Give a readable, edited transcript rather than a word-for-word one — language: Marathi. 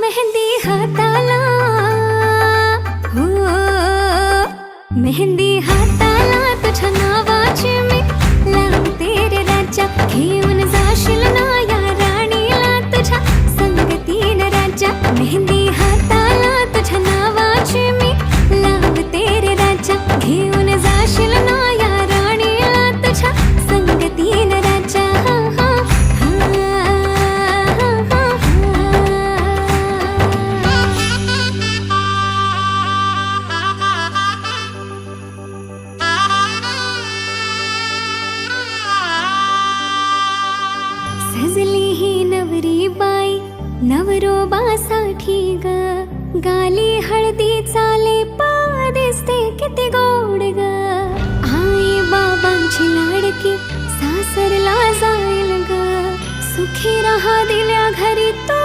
मेहंदी हाताला, हो मेहंदी हाताला तुझ्या नावाची मी लावते रे राजा. घेऊन जाशील ना या राणीला तुझ्या संगतीनं राजा. मेहंदी हाताला तुझ्या नावाची मी लावते रे राजा. घेऊन जाशील ना या राणीला तुझ्या संगतीनं राजा. सजली ही नवरी बाई नवरोबासाठी ग. गाली हळदी चाले पा दिसते किती गोड ग. आई बाबांची लाडकी सासरला जाईल ग. सुखी राहा दिल्या घरी तो